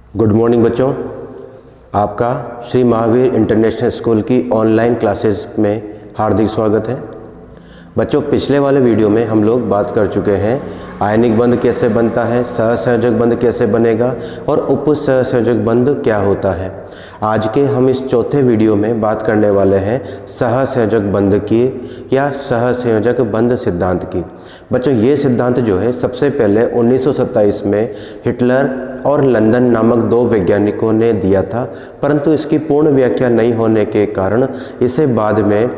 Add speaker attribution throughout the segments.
Speaker 1: Good morning बच्चों, आपका Shri Mahavir international school की ऑनलाइन क्लासेस में हार्दिक स्वागत है। बच्चों, पिछले वाले वीडियो में हम लोग बात कर चुके हैं आयनिक बंध कैसे बनता है, सहसंयोजक बंध कैसे बनेगा और उपसहसंयोजक बंध क्या होता है। आज के हम इस चौथे वीडियो में बात करने वाले हैं सहसंयोजक बंध की या सहसंयोजक बंध सिद्धांत की। बच्चों, ये सिद्धांत जो है सबसे पहले 1927 में हिटलर और लंदन नामक दो वैज्ञानिकों ने दिया था, परंतु इसकी पूर्ण व्याख्या नहीं होने के कारण इसे बाद में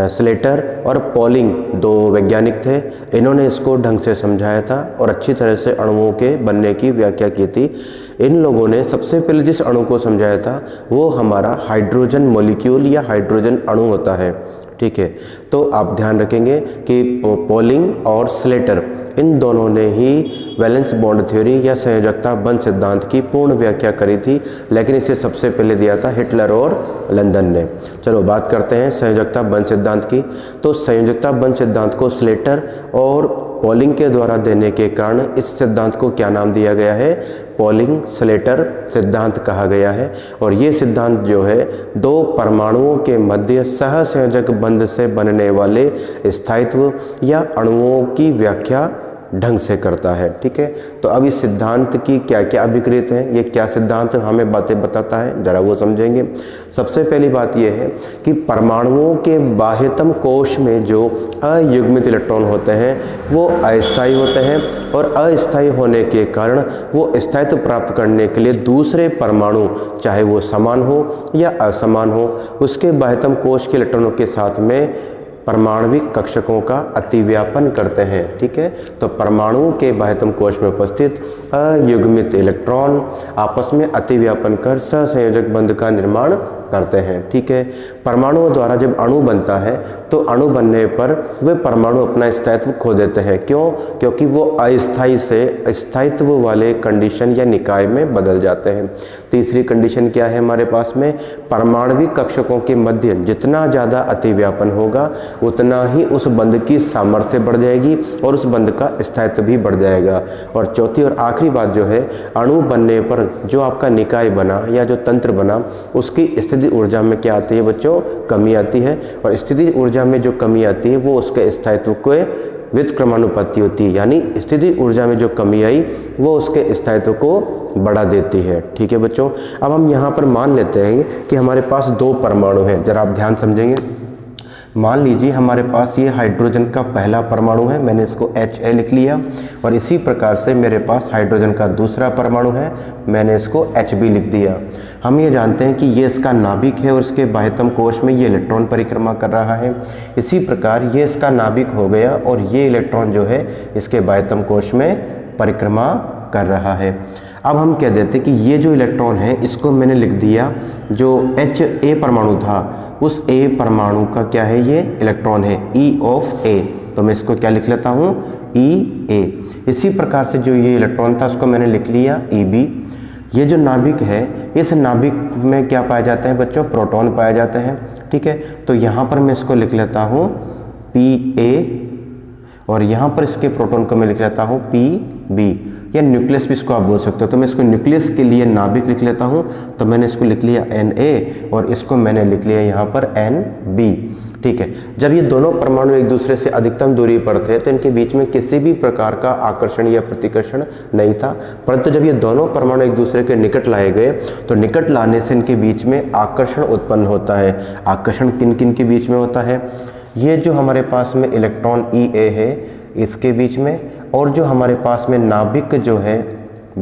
Speaker 1: स्लेटर और पॉलिंग दो वैज्ञानिक थे, इन्होंने इसको ढंग से समझाया था और अच्छी तरह से अणुओं के बनने की व्याख्या की थी। इन लोगों ने सबसे पहले जिस अणु को समझाया था वो हमारा हाइड्रोजन मॉलिक्यूल या हाइड्रोजन अणु होता है। ठीक है, तो आप ध्यान रखेंगे कि पॉलिंग और स्लेटर इन दोनों ने ही वैलेंस बॉन्ड थ्योरी या संयोजकता बंध सिद्धांत की पूर्ण व्याख्या करी थी, लेकिन इसे सबसे पहले दिया था हिटलर और लंदन ने। चलो बात करते हैं संयोजकता बंध सिद्धांत की। तो संयोजकता बंध सिद्धांत को स्लेटर और पॉलिंग के द्वारा देने के कारण इस सिद्धांत को क्या नाम दिया गया है? पॉलिंग स्लेटर सिद्धांत कहा गया है। और ये सिद्धांत जो है दो परमाणुओं के मध्य सहसंयोजक बंध से बनने वाले स्थायित्व या अणुओं की व्याख्या ढंग से करता है। ठीक है, तो अब इस सिद्धांत की क्या क्या अभिक्रियाएं हैं, ये क्या सिद्धांत हमें बातें बताता है, जरा वो समझेंगे। सबसे पहली बात यह है कि परमाणुओं के बाह्यतम कोश में जो अयुग्मित इलेक्ट्रॉन होते हैं वो अस्थायी होते हैं और अस्थायी होने के कारण वो स्थायित्व प्राप्त करने के लिए दूसरे परमाणु, चाहे वो समान हो या असमान हो, उसके बाह्यतम कोश के इलेक्ट्रॉनों के साथ में परमाणविक कक्षकों का अतिव्यापन करते हैं। ठीक है, तो परमाणु के बाह्यतम कोश में उपस्थित अयुग्मित इलेक्ट्रॉन आपस में अतिव्यापन कर सहसंयोजक बंध का निर्माण करते हैं। ठीक है, परमाणुओं द्वारा जब अणु बनता है तो अणु बनने पर वे परमाणु अपना स्थायित्व खो देते हैं। क्यों? क्योंकि वो अस्थायी से स्थायित्व वाले कंडीशन या निकाय में बदल जाते हैं। तीसरी कंडीशन क्या है हमारे पास में? परमाणविक कक्षकों के मध्य जितना ज़्यादा अतिव्यापन होगा उतना ही उस बंध की सामर्थ्य बढ़ जाएगी और उस बंध का स्थायित्व भी बढ़ जाएगा। और चौथी और आखिरी बात जो है, अणु बनने पर जो आपका निकाय बना या जो तंत्र बना उसकी स्थिति ऊर्जा में क्या आती है बच्चों? कमी आती है। और स्थिति ऊर्जा में जो कमी आती है वो उसके स्थायित्व के व्युत्क्रमानुपाती होती है, यानी स्थिति ऊर्जा में जो कमी आई वो उसके स्थायित्व को बढ़ा देती है। ठीक है बच्चों, अब हम यहाँ पर मान लेते हैं कि हमारे पास दो परमाणु हैं, जरा आप ध्यान समझेंगे। मान लीजिए हमारे पास ये हाइड्रोजन का पहला परमाणु है, मैंने इसको Ha लिख लिया, और इसी प्रकार से मेरे पास हाइड्रोजन का दूसरा परमाणु है, मैंने इसको Hb लिख दिया। हम ये जानते हैं कि ये इसका नाभिक है और इसके बाह्यतम कोश में ये इलेक्ट्रॉन परिक्रमा कर रहा है। इसी प्रकार ये इसका नाभिक हो गया और ये इलेक्ट्रॉन जो है इसके बाह्यतम कोश में परिक्रमा कर रहा है। अब हम कह देते कि ये जो इलेक्ट्रॉन है इसको मैंने लिख दिया, जो Ha परमाणु था उस A परमाणु का क्या है? ये इलेक्ट्रॉन है E ऑफ A, तो मैं इसको क्या लिख लेता हूँ? EA। इसी प्रकार से जो ये इलेक्ट्रॉन था उसको मैंने लिख लिया EB। ये जो नाभिक है इस नाभिक में क्या पाया जाता है बच्चों? प्रोटॉन पाए जाते हैं। ठीक है, तो यहाँ पर मैं इसको लिख लेता हूँ Pa और यहाँ पर इसके प्रोटॉन को मैं लिख लेता हूँ Pb, या न्यूक्लियस भी इसको आप बोल सकते हो। तो मैं इसको न्यूक्लियस के लिए नाभिक लिख लेता हूँ, तो मैंने इसको लिख लिया Na और इसको मैंने लिख लिया यहाँ पर Nb। ठीक है, जब ये दोनों परमाणु एक दूसरे से अधिकतम दूरी पर थे तो इनके बीच में किसी भी प्रकार का आकर्षण या प्रतिकर्षण नहीं था, परंतु जब ये दोनों परमाणु एक दूसरे के निकट लाए गए तो निकट लाने से इनके बीच में आकर्षण उत्पन्न होता है। आकर्षण किन किन के बीच में होता है? ये जो हमारे पास में इलेक्ट्रॉन Ea है इसके बीच में, और जो हमारे पास में नाभिक जो है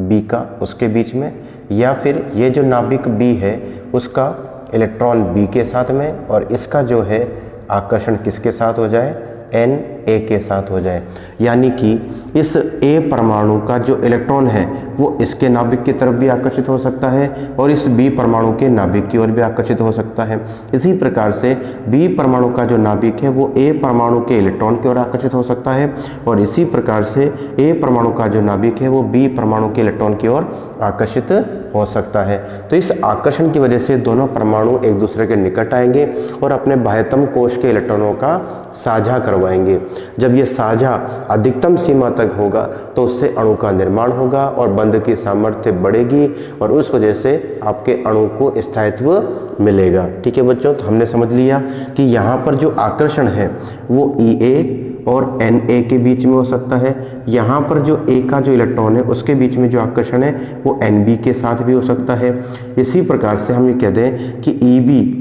Speaker 1: B का उसके बीच में, या फिर ये जो नाभिक B है उसका इलेक्ट्रॉन B के साथ में और इसका जो है आकर्षण किसके साथ हो जाए? Na के साथ हो जाए। यानी कि इस A परमाणु का जो इलेक्ट्रॉन है वो इसके नाभिक की तरफ भी आकर्षित हो सकता है और इस B परमाणु के नाभिक की ओर भी आकर्षित हो सकता है। इसी प्रकार से B परमाणु का जो नाभिक है वो A परमाणु के इलेक्ट्रॉन की ओर आकर्षित हो सकता है और इसी प्रकार से A परमाणु का जो नाभिक है वो B परमाणु के इलेक्ट्रॉन की ओर आकर्षित हो सकता है। तो इस आकर्षण की वजह से दोनों परमाणु एक दूसरे के निकट आएंगे और अपने बाह्यतम कोश के इलेक्ट्रॉनों का साझा करवाएंगे। जब ये साझा अधिकतम सीमा तक होगा तो उससे अणु का निर्माण होगा और बंध की सामर्थ्य बढ़ेगी और उस वजह से आपके अणु को स्थायित्व मिलेगा। ठीक है बच्चों, तो हमने समझ लिया कि यहाँ पर जो आकर्षण है वो EA और Na के बीच में हो सकता है। यहाँ पर जो A का जो इलेक्ट्रॉन है उसके बीच में जो आकर्षण है वो Nb के साथ भी हो सकता है। इसी प्रकार से हम ये कह दें कि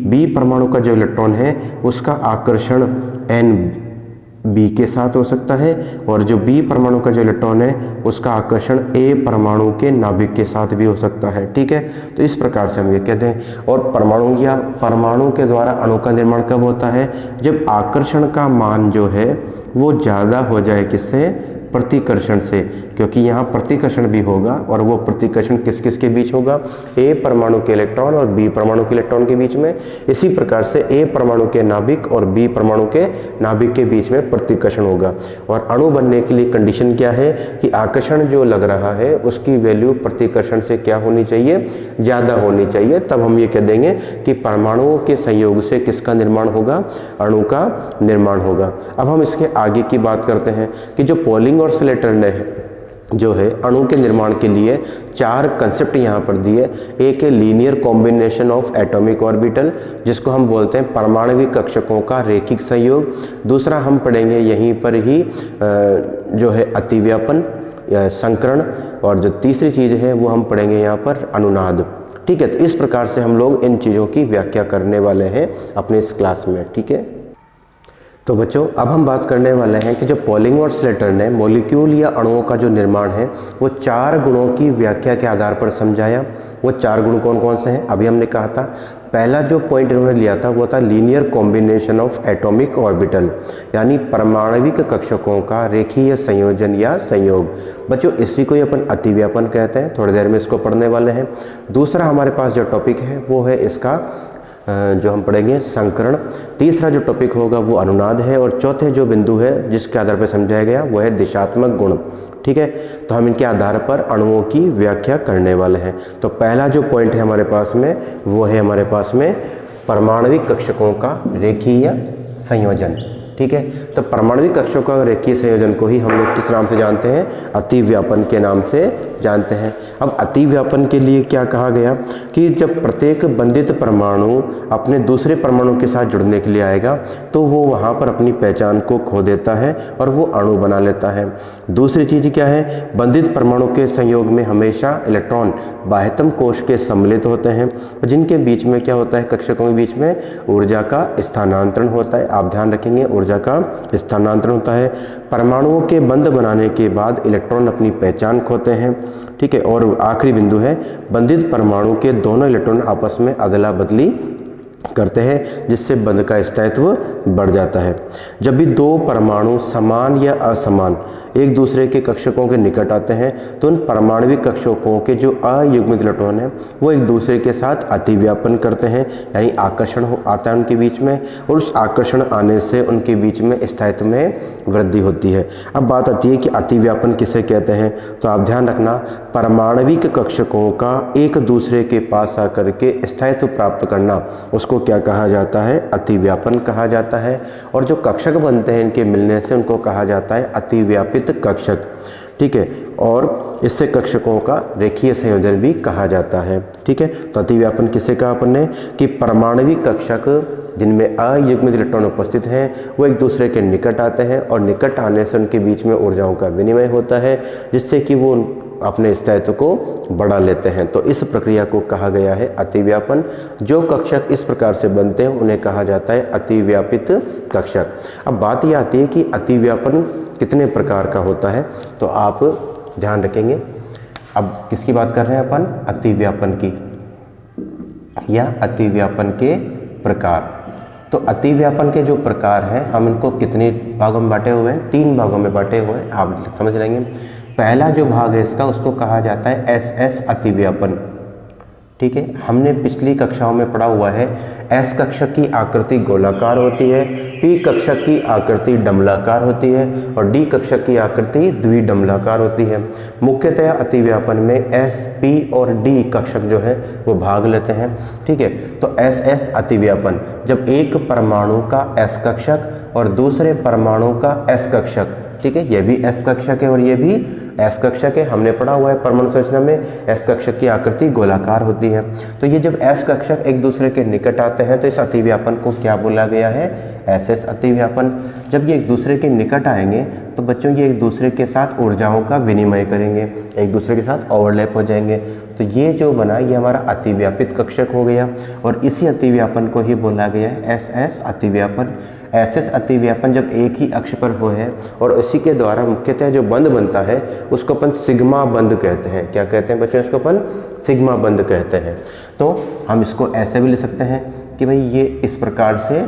Speaker 1: B परमाणु का जो इलेक्ट्रॉन है उसका आकर्षण Nb के साथ हो सकता है और जो B परमाणु का जो इलेक्ट्रॉन है उसका आकर्षण A परमाणु के नाभिक के साथ भी हो सकता है। ठीक है, तो इस प्रकार से हम ये कहते हैं। और परमाणु या परमाणु के द्वारा अणु का निर्माण कब होता है? जब आकर्षण का मान जो है वो ज़्यादा हो जाए, किससे? प्रतिकर्षण से, क्योंकि यहाँ प्रतिकर्षण भी होगा और वो प्रतिकर्षण किस किस के बीच होगा? A परमाणु के इलेक्ट्रॉन और B परमाणु के इलेक्ट्रॉन के बीच में। इसी प्रकार से A परमाणु के नाभिक और B परमाणु के नाभिक के बीच में प्रतिकर्षण होगा। और अणु बनने के लिए कंडीशन क्या है कि आकर्षण जो लग रहा है उसकी वैल्यू प्रतिकर्षण से क्या होनी चाहिए? ज़्यादा होनी चाहिए। तब हम ये कह देंगे कि परमाणुओं के संयोग से किसका निर्माण होगा? अणु का निर्माण होगा। अब हम इसके आगे की बात करते हैं कि जो पॉलिंग और स्लेटर ने जो है अणु के निर्माण के लिए 4 कंसेप्ट यहाँ पर दिए। एक है linear combination of atomic orbital, जिसको हम बोलते हैं परमाणविक कक्षकों का रेखिक संयोग। दूसरा हम पढ़ेंगे यहीं पर ही जो है अतिव्यापन या संकरण, और जो तीसरी चीज़ है वो हम पढ़ेंगे यहाँ पर अनुनाद। ठीक है, तो इस प्रकार से हम लोग इन चीज़ों की व्याख्या करने वाले हैं अपने इस क्लास में। ठीक है, तो बच्चों अब हम बात करने वाले हैं कि जो पॉलिंग और स्लेटर ने मॉलिक्यूल या अणुओं का जो निर्माण है वो 4 गुणों की व्याख्या के आधार पर समझाया। वो 4 गुण कौन कौन से हैं? अभी हमने कहा था पहला जो पॉइंट इन्होंने लिया था वो था linear combination of atomic orbital, यानी परमाणविक कक्षकों का रेखीय संयोजन या संयोग। बच्चों इसी को ही अपन अतिव्यापन कहते हैं, थोड़ी देर में इसको पढ़ने वाले हैं। दूसरा हमारे पास जो टॉपिक है वो है इसका जो हम पढ़ेंगे संकरण। तीसरा जो टॉपिक होगा वो अनुनाद है और चौथे जो बिंदु है जिसके आधार पर समझाया गया वो है दिशात्मक गुण। ठीक है, तो हम इनके आधार पर अणुओं की व्याख्या करने वाले हैं। तो पहला जो पॉइंट है हमारे पास में वो है हमारे पास में परमाणविक कक्षकों का रेखीय संयोजन। ठीक है, तो परमाणविक कक्षकों का रेखीय संयोजन को ही हम लोग किस नाम से जानते हैं? अतिव्यापन के नाम से जानते हैं। अब अतिव्यापन के लिए क्या कहा गया कि जब प्रत्येक बंधित परमाणु अपने दूसरे परमाणु के साथ जुड़ने के लिए आएगा तो वो वहाँ पर अपनी पहचान को खो देता है और वो अणु बना लेता है। दूसरी चीज़ क्या है? बंधित परमाणु के संयोग में हमेशा इलेक्ट्रॉन बाह्यतम कोश के सम्मिलित होते हैं, जिनके बीच में क्या होता है? कक्षकों के बीच में ऊर्जा का स्थानांतरण होता है। आप ध्यान रखेंगे, ऊर्जा का स्थानांतरण होता है। परमाणुओं के बंध बनाने के बाद इलेक्ट्रॉन अपनी पहचान खोते हैं। ठीक है, और आखिरी बिंदु है बंधित परमाणु के दोनों इलेक्ट्रॉन आपस में अदला बदली करते हैं, जिससे बंध का स्थायित्व बढ़ जाता है। जब भी 2 परमाणु समान या असमान एक दूसरे के कक्षकों के निकट आते हैं तो उन परमाणविक कक्षकों के जो अयुग्मित इलेक्ट्रॉन हैं वो एक दूसरे के साथ अतिव्यापन करते हैं, यानी आकर्षण आता है उनके बीच में, और उस आकर्षण आने से उनके बीच में स्थायित्व में वृद्धि होती है। अब बात आती है कि अतिव्यापन किसे कहते हैं? तो आप ध्यान रखना, परमाणविक कक्षकों का एक दूसरे के पास आकर के स्थायित्व प्राप्त करना उसको क्या कहा जाता है? अतिव्यापन कहा जाता है। और जो कक्षक बनते हैं इनके मिलने से उनको कहा जाता है अतिव्यापित कक्षक। ठीक है, और इससे कक्षकों का रेखीय संयोजन भी कहा जाता है। ठीक है, तो अतिव्यापन किसे कहा अपन ने कि परमाणविक कक्षक जिनमें अयुग्मित इलेक्ट्रॉन उपस्थित हैं वो एक दूसरे के निकट आते हैं और निकट आने से उनके बीच में ऊर्जाओं का विनिमय होता है, जिससे कि वो अपने स्थायित्व को बढ़ा लेते हैं। तो इस प्रक्रिया को कहा गया है अतिव्यापन। जो कक्षक इस प्रकार से बनते हैं उन्हें कहा जाता है अतिव्यापित कक्षक। अब बात यह आती है कि अतिव्यापन कितने प्रकार का होता है, तो आप ध्यान रखेंगे। अब किसकी बात कर रहे हैं अपन? अतिव्यापन की, या अतिव्यापन के प्रकार। तो अतिव्यापन के जो प्रकार हैं हम इनको कितने भागों में बांटे हुए हैं? 3 भागों में बांटे हुए हैं, आप समझ लेंगे। पहला जो भाग है इसका उसको कहा जाता है SS अतिव्यापन। ठीक है, हमने पिछली कक्षाओं में पढ़ा हुआ है एस कक्षक की आकृति गोलाकार होती है, पी कक्षक की आकृति डमलाकार होती है और डी कक्षक की आकृति द्विडमलाकार होती है। मुख्यतः अतिव्यापन में एस, पी और डी कक्षक जो है वो भाग लेते हैं। ठीक है, तो एस एस अतिव्यापन जब एक परमाणु का एस कक्षक और दूसरे परमाणु का एस कक्षक, ठीक है, ये भी एस कक्षक है और ये भी एस कक्षक है। हमने पढ़ा हुआ है परमाणु संरचना में एस कक्षक की आकृति गोलाकार होती है। तो ये जब एस कक्षक एक दूसरे के निकट आते हैं तो इस अतिव्यापन को क्या बोला गया है? एस एस अतिव्यापन। जब ये एक दूसरे के निकट आएंगे तो बच्चों ये एक दूसरे के साथ ऊर्जाओं का विनिमय करेंगे, एक दूसरे के साथ ओवरलैप हो जाएंगे। तो ये जो बना ये हमारा अतिव्यापित कक्षक हो गया और इसी अतिव्यापन को ही बोला गया है एस एस अतिव्यापन। एस एस अतिव्यापन जब एक ही अक्ष पर हो है और इसी के द्वारा मुख्यतः जो बंध बनता है उसको अपन सिग्मा बंध कहते हैं। क्या कहते हैं बच्चों? इसको अपन सिग्मा बंध कहते हैं। तो हम इसको ऐसे भी लिख सकते हैं कि भाई ये इस प्रकार से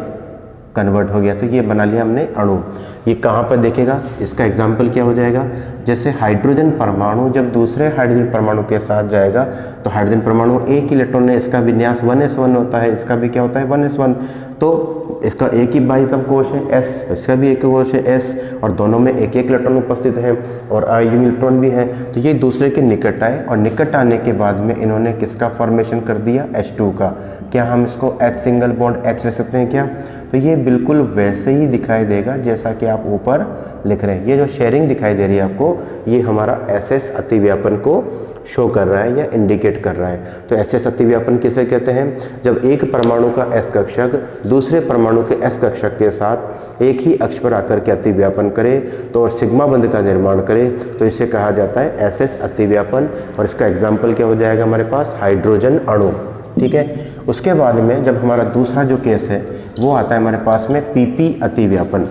Speaker 1: कन्वर्ट हो गया, तो ये बना लिया हमने अणु। ये कहाँ पर देखेगा? इसका एग्जाम्पल क्या हो जाएगा? जैसे हाइड्रोजन परमाणु जब दूसरे हाइड्रोजन परमाणु के साथ जाएगा तो हाइड्रोजन परमाणु एक इलेक्ट्रॉन है, इसका विन्यास 1s1 होता है, इसका भी क्या होता है 1s1। तो इसका एक ही बाह्यतम कोश है S, इसका भी एक कोश है S और दोनों में एक एक इलेक्ट्रॉन उपस्थित है और आयन इलेक्ट्रॉन भी है। तो ये दूसरे के निकट आए और निकट आने के बाद में इन्होंने किसका फॉर्मेशन कर दिया? H2 का। क्या हम इसको H सिंगल बॉन्ड H ले सकते हैं क्या? तो ये बिल्कुल वैसे ही दिखाई देगा जैसा कि आप ऊपर लिख रहे हैं। ये जो शेयरिंग दिखाई दे रही है आपको, ये हमारा एस एस अतिव्यापन को शो कर रहा है या इंडिकेट कर रहा है। तो एस एस अतिव्यापन किसे कहते हैं? जब एक परमाणु का एस कक्षक दूसरे परमाणु के एस कक्षक के साथ एक ही अक्ष पर आकर के अतिव्यापन करे तो और सिग्मा बंध का निर्माण करे तो इसे कहा जाता है एस एस अतिव्यापन। और इसका एग्जाम्पल क्या हो जाएगा हमारे पास? हाइड्रोजन अणु। ठीक है, उसके बाद में जब हमारा दूसरा जो केस है वो आता है हमारे पास में पीपी अतिव्यापन।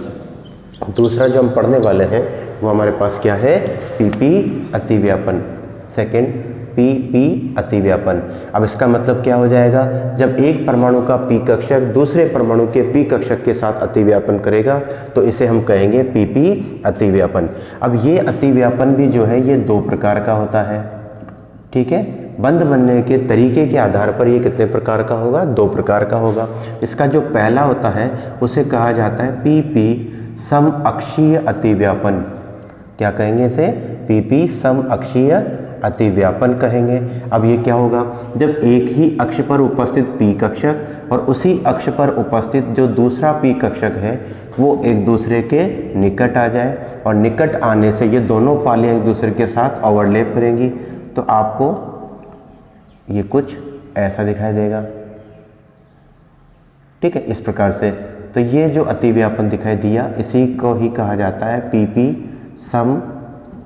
Speaker 1: दूसरा जो हम पढ़ने वाले हैं वो हमारे पास क्या है? पीपी अतिव्यापन। सेकेंड पीपी अतिव्यापन। अब इसका मतलब क्या हो जाएगा? जब एक परमाणु का पी कक्षक दूसरे परमाणु के पी कक्षक के साथ अतिव्यापन करेगा तो इसे हम कहेंगे पीपी अतिव्यापन। अब ये अतिव्यापन भी जो है ये दो प्रकार का होता है। ठीक है, बंध बनने के तरीके के आधार पर ये कितने प्रकार का होगा? दो प्रकार का होगा। इसका जो पहला होता है उसे कहा जाता है पीपी सम अक्षीय अतिव्यापन। क्या कहेंगे इसे? पीपी सम अक्षीय अतिव्यापन कहेंगे। अब ये क्या होगा? जब एक ही अक्ष पर उपस्थित पी कक्षक और उसी अक्ष पर उपस्थित जो दूसरा पी कक्षक है वो एक दूसरे के निकट आ जाए और निकट आने से ये दोनों पालियाँ एक दूसरे के साथ ओवरलैप करेंगी तो आपको ये कुछ ऐसा दिखाई देगा। ठीक है, इस प्रकार से। तो ये जो अतिव्यापन दिखाई दिया इसी को ही कहा जाता है पीपी सम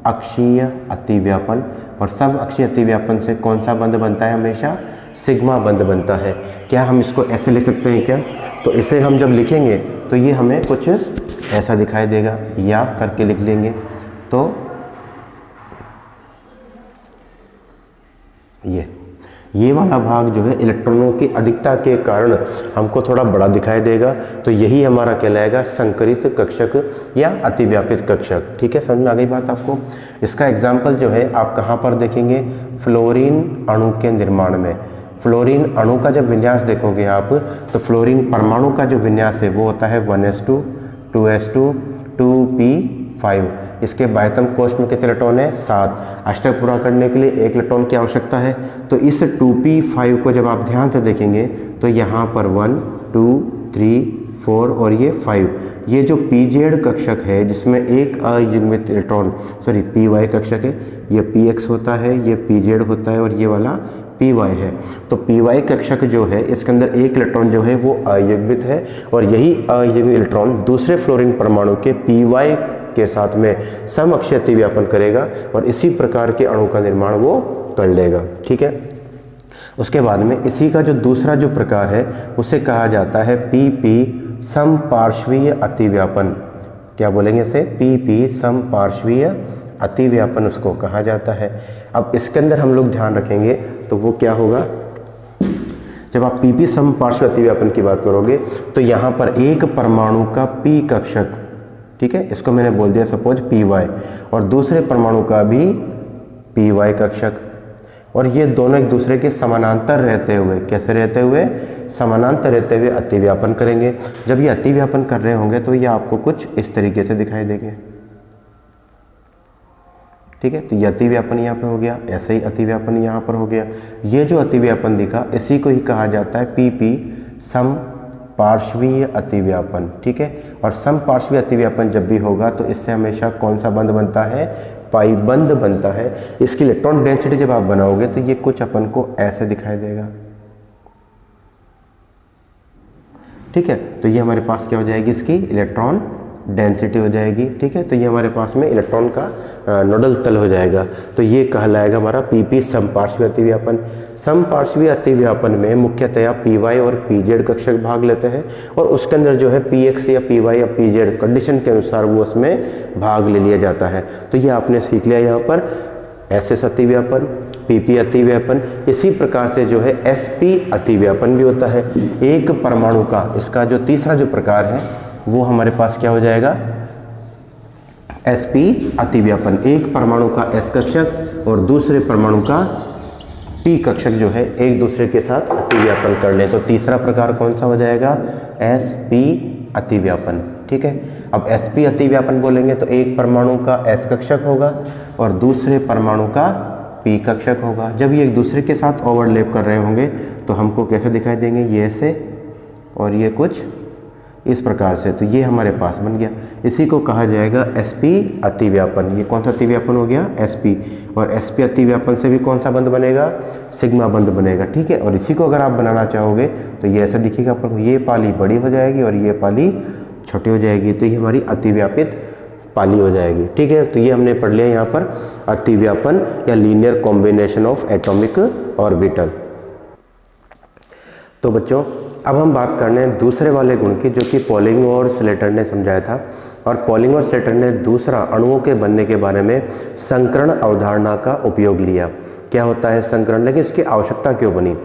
Speaker 1: अक्षीय अतिव्यापन। और सम अक्षीय अतिव्यापन से कौन सा बंध बनता है? हमेशा सिग्मा बंध बनता है। क्या हम इसको ऐसे लिख सकते हैं क्या? तो इसे हम जब लिखेंगे तो ये हमें कुछ ऐसा दिखाई देगा, या करके लिख लेंगे तो ये वाला भाग जो है इलेक्ट्रॉनों की अधिकता के कारण हमको थोड़ा बड़ा दिखाई देगा। तो यही हमारा कहलाएगा संकरित कक्षक या अतिव्यापित कक्षक। ठीक है, समझ में आ गई बात आपको? इसका एग्जाम्पल जो है आप कहाँ पर देखेंगे? फ्लोरीन अणु के निर्माण में। फ्लोरीन अणु का जब विन्यास देखोगे आप तो फ्लोरीन परमाणु का जो विन्यास है वो होता है 1s2 2s2 2p5। इसके बाह्यतम कोश में कितने इलेक्ट्रॉन है? 7। अष्टक पूरा करने के लिए एक इलेक्ट्रॉन की आवश्यकता है। तो इस 2p5 को जब आप ध्यान से देखेंगे तो यहाँ पर 1 2 3 4 और ये 5, ये जो pz कक्षक है जिसमें एक अयुग्मित इलेक्ट्रॉन py कक्षक है, ये px होता है, ये pz होता है और ये वाला py है। तो py कक्षक जो है इसके अंदर एक इलेक्ट्रॉन जो है वो अयुग्मित है और यही अयुग्मित इलेक्ट्रॉन दूसरे फ्लोरीन परमाणु के py के साथ में समअक्षीय अतिव्यापन करेगा और इसी प्रकार के अणु का निर्माण वो कर लेगा। ठीक है, उसके बाद में इसी का जो दूसरा जो प्रकार है उसे कहा जाता है पीपी समपार्श्वीय अतिव्यापन। क्या बोलेंगे इसे? पीपी समपार्श्वीय अतिव्यापन उसको कहा जाता है। अब इसके अंदर हम लोग ध्यान रखेंगे तो वो क्या होगा? जब आप पीपी समपार्श्वीय अतिव्यापन की बात करोगे तो यहाँ पर एक परमाणु का पी कक्षक, ठीक है, इसको मैंने बोल दिया सपोज py, और दूसरे परमाणु का भी py कक्षक। और ये दोनों एक दूसरे के समानांतर रहते हुए, कैसे रहते हुए, समानांतर रहते हुए अतिव्यापन करेंगे। जब ये अतिव्यापन कर रहे होंगे तो ये आपको कुछ इस तरीके से दिखाई देंगे। ठीक है, तो ये अतिव्यापन यहाँ पे हो गया, ऐसे ही अतिव्यापन यहाँ पर हो गया। ये जो अतिव्यापन दिखा इसी को ही कहा जाता है पीपी, समपार्श्वीय अतिव्यापन। ठीक है, और समपार्श्वीय अतिव्यापन जब भी होगा तो इससे हमेशा कौन सा बंध बनता है, पाई बंध बनता है। इसकी इलेक्ट्रॉन डेंसिटी जब आप बनाओगे तो ये कुछ अपन को ऐसे दिखाई देगा। ठीक है, तो ये हमारे पास क्या हो जाएगी, इसकी इलेक्ट्रॉन डेंसिटी हो जाएगी। ठीक है, तो ये हमारे पास में इलेक्ट्रॉन का नोडल तल हो जाएगा। तो ये कहलाएगा हमारा पीपी, समपार्श्वीय अतिव्यापन। समपार्श्वीय अतिव्यापन में मुख्यतया पीवाई और पीजेड कक्षक भाग लेते हैं और उसके अंदर जो है पीएक्स या पीवाई या पीजेड कंडीशन के अनुसार वो उसमें भाग ले लिया जाता है। तो ये आपने सीख लिया यहाँ पर एसएस अतिव्यापन, पीपी अतिव्यापन। इसी प्रकार से जो है एसपी अतिव्यापन भी होता है। एक परमाणु का, इसका जो तीसरा जो प्रकार है वो हमारे पास क्या हो जाएगा, एसपी अतिव्यापन। एक परमाणु का एस कक्षक और दूसरे परमाणु का पी कक्षक जो है एक दूसरे के साथ अतिव्यापन कर ले, तो तीसरा प्रकार कौन सा हो जाएगा, एसपी अतिव्यापन। ठीक है, अब एसपी अतिव्यापन बोलेंगे तो एक परमाणु का एस कक्षक होगा और दूसरे परमाणु का पी कक्षक होगा। जब ये एक दूसरे के साथ ओवरलैप कर रहे होंगे तो हमको कैसे दिखाई देंगे, ये ऐसे और ये कुछ इस प्रकार से। तो ये हमारे पास बन गया, इसी को कहा जाएगा एसपी अतिव्यापन। ये कौन सा अतिव्यापन हो गया, एसपी। और एसपी अतिव्यापन से भी कौन सा बंध बनेगा, सिग्मा बंध बनेगा। ठीक है, और इसी को अगर आप बनाना चाहोगे तो ये ऐसा दिखेगा अपन को, ये पाली बड़ी हो जाएगी और ये पाली छोटी हो जाएगी, तो ये हमारी अतिव्यापित पाली हो जाएगी। ठीक है, तो ये हमने पढ़ लिया यहाँ पर अतिव्यापन या linear combination of atomic orbital. तो बच्चों अब हम बात करने हैं दूसरे वाले गुण की, जो कि पॉलिंग और स्लेटर ने समझाया था। और पॉलिंग और स्लेटर ने दूसरा अणुओं के बनने के बारे में संकरण अवधारणा का उपयोग लिया। क्या होता है संकरण, लेकिन इसकी आवश्यकता क्यों बनी।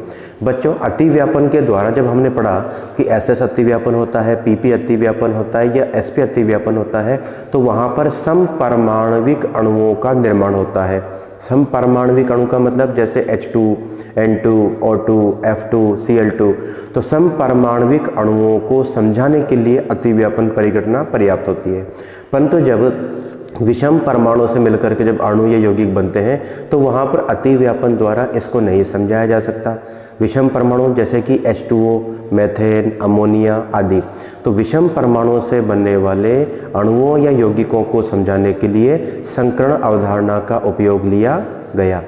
Speaker 1: बच्चों अतिव्यापन के द्वारा जब हमने पढ़ा कि एसएस अतिव्यापन होता है, पीपी अतिव्यापन होता है या एसपी अतिव्यापन होता है, तो वहाँ पर समपरमाणविक अणुओं का निर्माण होता है। समपरमाणविक अणु का मतलब जैसे H2, N2, O2, F2, Cl2। तो समपरमाणविक अणुओं को समझाने के लिए अतिव्यापन परिघटना पर्याप्त होती है। परंतु जब विषम परमाणु से मिलकर के जब अणु या यौगिक बनते हैं तो वहाँ पर अतिव्यापन द्वारा इसको नहीं समझाया जा सकता। विषम परमाणु जैसे कि H2O, मेथेन, अमोनिया आदि, तो विषम परमाणु से बनने वाले अणुओं या यौगिकों को समझाने के लिए संकरण अवधारणा का उपयोग लिया गया।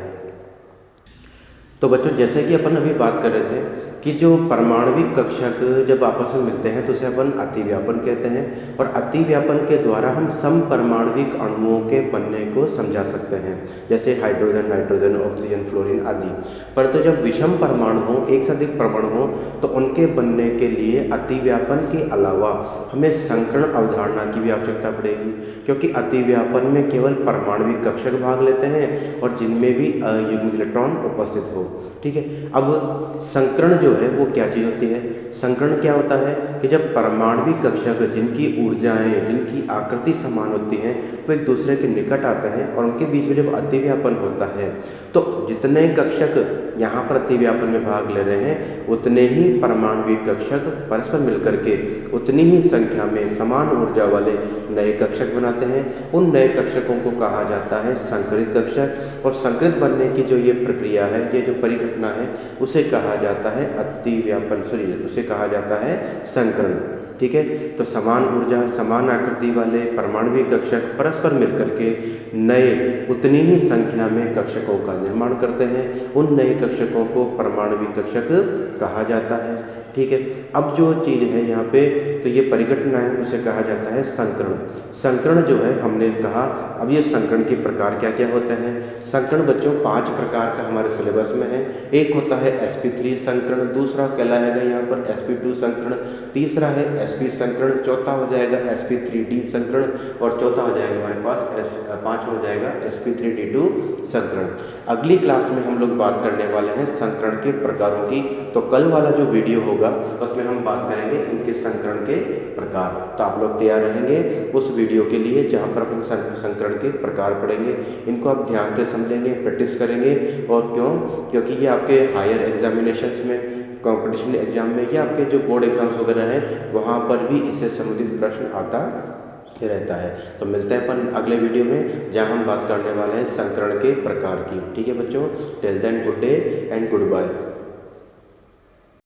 Speaker 1: तो बच्चों जैसे कि अपन अभी बात कर रहे थे कि जो परमाणविक कक्षक जब आपस में मिलते हैं तो उसे अपन अतिव्यापन कहते हैं, और अतिव्यापन के द्वारा हम समपरमाणविक अणुओं के बनने को समझा सकते हैं, जैसे हाइड्रोजन, नाइट्रोजन, ऑक्सीजन, फ्लोरीन आदि। परंतु जब विषम परमाणु हो, एक से अधिक परमाणु हो, तो उनके बनने के लिए अतिव्यापन के अलावा हमें संकरण अवधारणा की भी आवश्यकता पड़ेगी, क्योंकि अतिव्यापन में केवल परमाणविक कक्षक भाग लेते हैं और जिनमें भी युग्मित इलेक्ट्रॉन उपस्थित हो। ठीक है, अब संकरण जो है वो क्या चीज़ होती है, संकरण क्या होता है कि जब परमाणविक कक्षक जिनकी ऊर्जाएं, जिनकी आकृति समान होती हैं, वो एक दूसरे के निकट आते हैं और उनके बीच में जब अतिव्यापन होता है तो जितने कक्षक यहाँ पर अतिव्यापन में भाग ले रहे हैं उतने ही परमाणविक कक्षक परस्पर मिलकर के उतनी ही संख्या में समान ऊर्जा वाले नए कक्षक बनाते हैं। उन नए कक्षकों को कहा जाता है संकरित कक्षक, और संकरित बनने की जो ये प्रक्रिया है, ये जो परिघटना है, उसे कहा जाता है अतिव्यापन, उसे कहा जाता है संकरण। ठीक है, तो समान ऊर्जा, समान आकृति वाले परमाणविक कक्षक परस्पर मिलकर के नए उतनी ही संख्या में कक्षकों का निर्माण करते हैं। उन नए कक्षकों को परमाणविक कक्षक कहा जाता है। ठीक है, अब जो चीज़ है यहाँ पे, तो ये परिघटना है, उसे कहा जाता है संकरण। संकरण जो है हमने कहा, अब ये संकरण के प्रकार क्या क्या होते हैं। संकरण बच्चों 5 प्रकार का हमारे सिलेबस में है। एक होता है sp3 संकरण, दूसरा कहलाएगा यहाँ पर sp2 संकरण, तीसरा है sp संकरण, चौथा हो जाएगा sp3d संकरण, और चौथा हो जाएगा हमारे पास पाँचवा हो जाएगा sp3d2 संकरण। अगली क्लास में हम लोग बात करने वाले हैं संकरण के प्रकारों की। तो कल वाला जो वीडियो होगा उसमें हम बात करेंगे इनके संकरण के प्रकार। तो आप लोग तैयार रहेंगे उस वीडियो के लिए जहाँ पर अपन संकरण के प्रकार पढ़ेंगे। इनको आप ध्यान से समझेंगे, प्रैक्टिस करेंगे। और क्यों? क्योंकि ये आपके हायर एग्जामिनेशंस में, कंपटीशन एग्जाम में या आपके जो बोर्ड एग्जाम्स वगैरह हैं वहाँ पर भी इससे संबंधित प्रश्न आता रहता है। तो मिलते हैं अपन अगले वीडियो में जहाँ हम बात करने वाले हैं संकरण के प्रकार की। ठीक है बच्चों, till then good day and good bye.